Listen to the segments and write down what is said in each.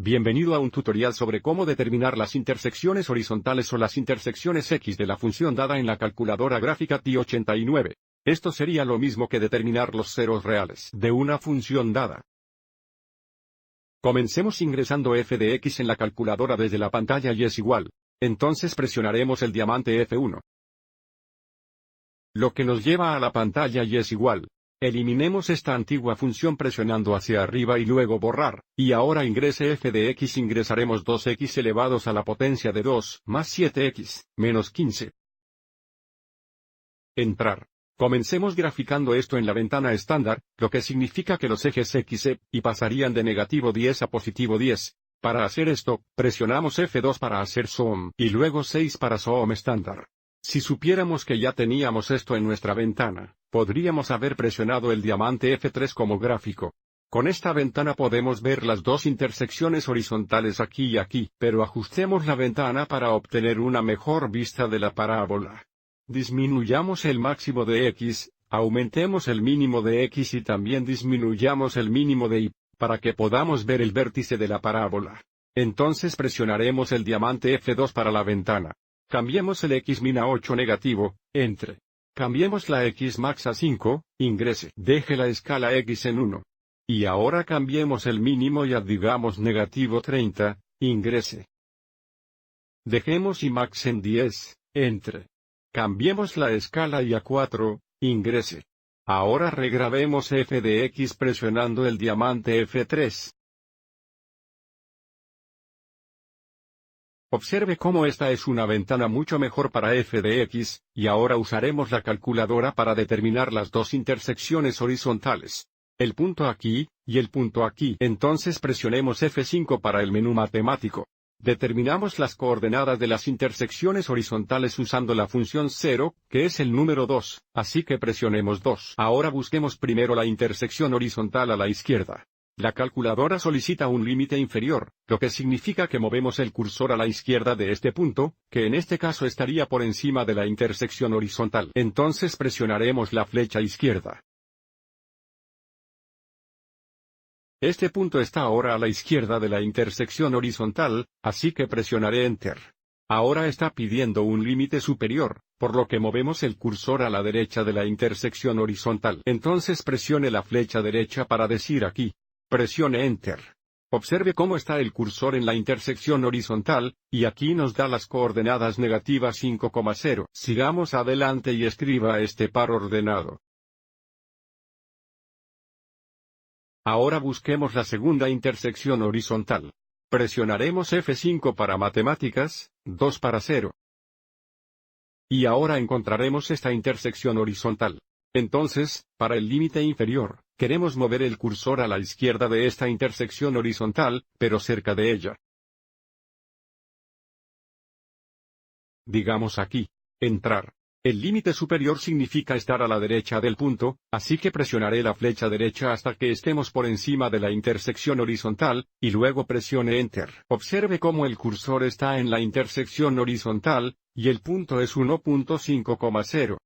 Bienvenido a un tutorial sobre cómo determinar las intersecciones horizontales o las intersecciones X de la función dada en la calculadora gráfica TI-89. Esto sería lo mismo que determinar los ceros reales de una función dada. Comencemos ingresando f de x en la calculadora desde la pantalla y es igual. Entonces presionaremos el diamante F1. Lo que nos lleva a la pantalla y es igual. Eliminemos esta antigua función presionando hacia arriba y luego borrar, y ahora ingrese f de x ingresaremos 2x elevados a la potencia de 2, más 7x, menos 15. Entrar. Comencemos graficando esto en la ventana estándar, lo que significa que los ejes x, y pasarían de negativo 10 a positivo 10. Para hacer esto, presionamos F2 para hacer zoom, y luego 6 para zoom estándar. Si supiéramos que ya teníamos esto en nuestra ventana, podríamos haber presionado el diamante F3 como gráfico. Con esta ventana podemos ver las dos intersecciones horizontales aquí y aquí, pero ajustemos la ventana para obtener una mejor vista de la parábola. Disminuyamos el máximo de X, aumentemos el mínimo de X y también disminuyamos el mínimo de Y, para que podamos ver el vértice de la parábola. Entonces presionaremos el diamante F2 para la ventana. Cambiemos el X-min a 8 negativo, entre. Cambiemos la X-max a 5, ingrese. Deje la escala X en 1. Y ahora cambiemos el mínimo y a digamos negativo 30, ingrese. Dejemos Y-max en 10, entre. Cambiemos la escala y a 4, ingrese. Ahora regrabemos f de x presionando el diamante F3. Observe cómo esta es una ventana mucho mejor para f de x, y ahora usaremos la calculadora para determinar las dos intersecciones horizontales. El punto aquí, y el punto aquí. Entonces presionemos F5 para el menú matemático. Determinamos las coordenadas de las intersecciones horizontales usando la función 0, que es el número 2, así que presionemos 2. Ahora busquemos primero la intersección horizontal a la izquierda. La calculadora solicita un límite inferior, lo que significa que movemos el cursor a la izquierda de este punto, que en este caso estaría por encima de la intersección horizontal. Entonces presionaremos la flecha izquierda. Este punto está ahora a la izquierda de la intersección horizontal, así que presionaré Enter. Ahora está pidiendo un límite superior, por lo que movemos el cursor a la derecha de la intersección horizontal. Entonces presione la flecha derecha para decir aquí. Presione Enter. Observe cómo está el cursor en la intersección horizontal, y aquí nos da las coordenadas negativas 5,0. Sigamos adelante y escriba este par ordenado. Ahora busquemos la segunda intersección horizontal. Presionaremos F5 para matemáticas, 2 para 0. Y ahora encontraremos esta intersección horizontal. Entonces, para el límite inferior, queremos mover el cursor a la izquierda de esta intersección horizontal, pero cerca de ella. Digamos aquí, entrar. El límite superior significa estar a la derecha del punto, así que presionaré la flecha derecha hasta que estemos por encima de la intersección horizontal, y luego presione Enter. Observe cómo el cursor está en la intersección horizontal, y el punto es 1.5,0.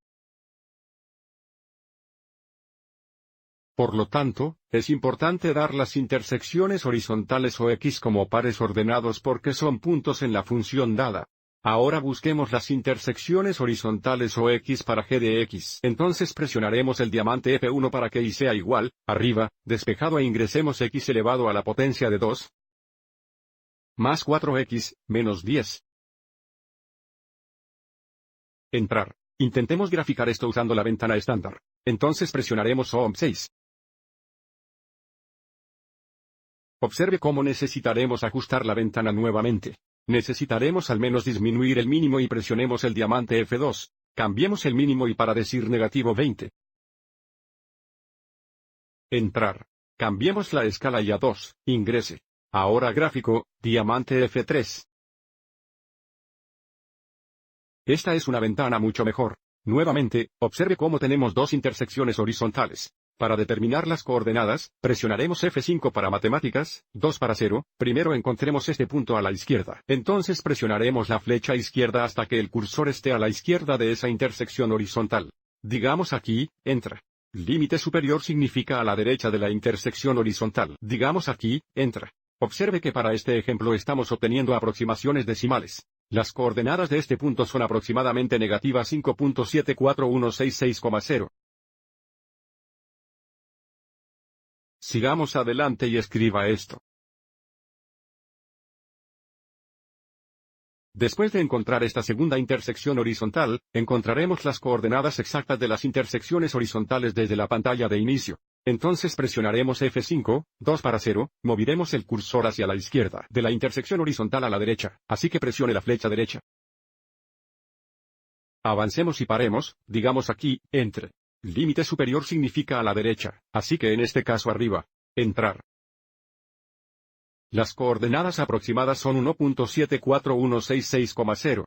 Por lo tanto, es importante dar las intersecciones horizontales o X como pares ordenados porque son puntos en la función dada. Ahora busquemos las intersecciones horizontales o X para g de x. Entonces presionaremos el diamante F1 para que y sea igual, arriba, despejado e ingresemos x elevado a la potencia de 2. Más 4x, menos 10. Entrar. Intentemos graficar esto usando la ventana estándar. Entonces presionaremos zoom 6. Observe cómo necesitaremos ajustar la ventana nuevamente. Necesitaremos al menos disminuir el mínimo y presionemos el diamante F2. Cambiemos el mínimo y para decir negativo 20. Entrar. Cambiemos la escala y a 2, ingrese. Ahora gráfico, diamante F3. Esta es una ventana mucho mejor. Nuevamente, observe cómo tenemos dos intersecciones horizontales. Para determinar las coordenadas, presionaremos F5 para matemáticas, 2 para 0, primero encontremos este punto a la izquierda. Entonces presionaremos la flecha izquierda hasta que el cursor esté a la izquierda de esa intersección horizontal. Digamos aquí, entra. Límite superior significa a la derecha de la intersección horizontal. Digamos aquí, entra. Observe que para este ejemplo estamos obteniendo aproximaciones decimales. Las coordenadas de este punto son aproximadamente negativa 5.741166,0. Sigamos adelante y escriba esto. Después de encontrar esta segunda intersección horizontal, encontraremos las coordenadas exactas de las intersecciones horizontales desde la pantalla de inicio. Entonces presionaremos F5, 2 para 0, moveremos el cursor hacia la izquierda de la intersección horizontal a la derecha, así que presione la flecha derecha. Avancemos y paremos, digamos aquí, entre. Límite superior significa a la derecha, así que en este caso arriba. Entrar. Las coordenadas aproximadas son 1.74166,0.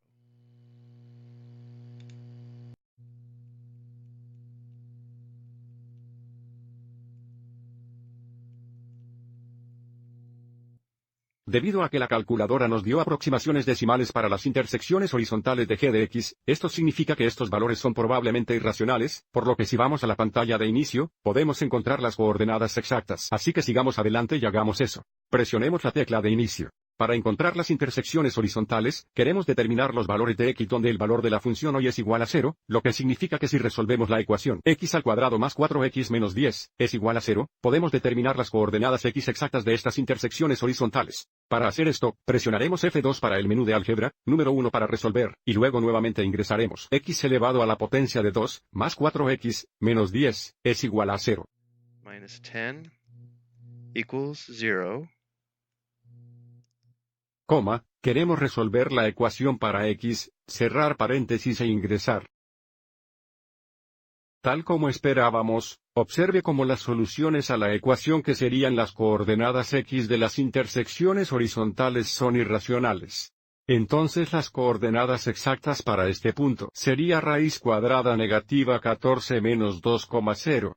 Debido a que la calculadora nos dio aproximaciones decimales para las intersecciones horizontales de g de x, esto significa que estos valores son probablemente irracionales, por lo que si vamos a la pantalla de inicio, podemos encontrar las coordenadas exactas. Así que sigamos adelante y hagamos eso. Presionemos la tecla de inicio. Para encontrar las intersecciones horizontales, queremos determinar los valores de x donde el valor de la función hoy es igual a 0, lo que significa que si resolvemos la ecuación x al cuadrado más 4x menos 10 es igual a 0, podemos determinar las coordenadas x exactas de estas intersecciones horizontales. Para hacer esto, presionaremos F2 para el menú de álgebra, número 1 para resolver, y luego nuevamente ingresaremos x elevado a la potencia de 2, más 4x, menos 10, es igual a 0. Minus 10 equals 0. Coma, queremos resolver la ecuación para x, cerrar paréntesis e ingresar. Tal como esperábamos, observe cómo las soluciones a la ecuación que serían las coordenadas x de las intersecciones horizontales son irracionales. Entonces las coordenadas exactas para este punto sería raíz cuadrada negativa 14 menos 2,0.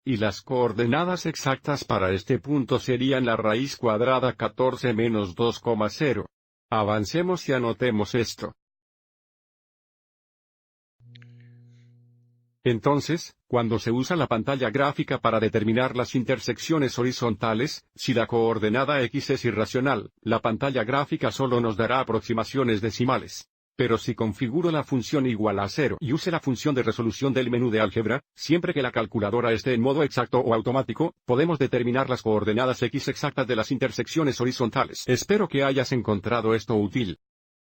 Y las coordenadas exactas para este punto serían la raíz cuadrada 14 menos 2,0. Avancemos y anotemos esto. Entonces, cuando se usa la pantalla gráfica para determinar las intersecciones horizontales, si la coordenada x es irracional, la pantalla gráfica solo nos dará aproximaciones decimales. Pero si configuro la función igual a 0 y use la función de resolución del menú de álgebra, siempre que la calculadora esté en modo exacto o automático, podemos determinar las coordenadas x exactas de las intersecciones horizontales. Espero que hayas encontrado esto útil.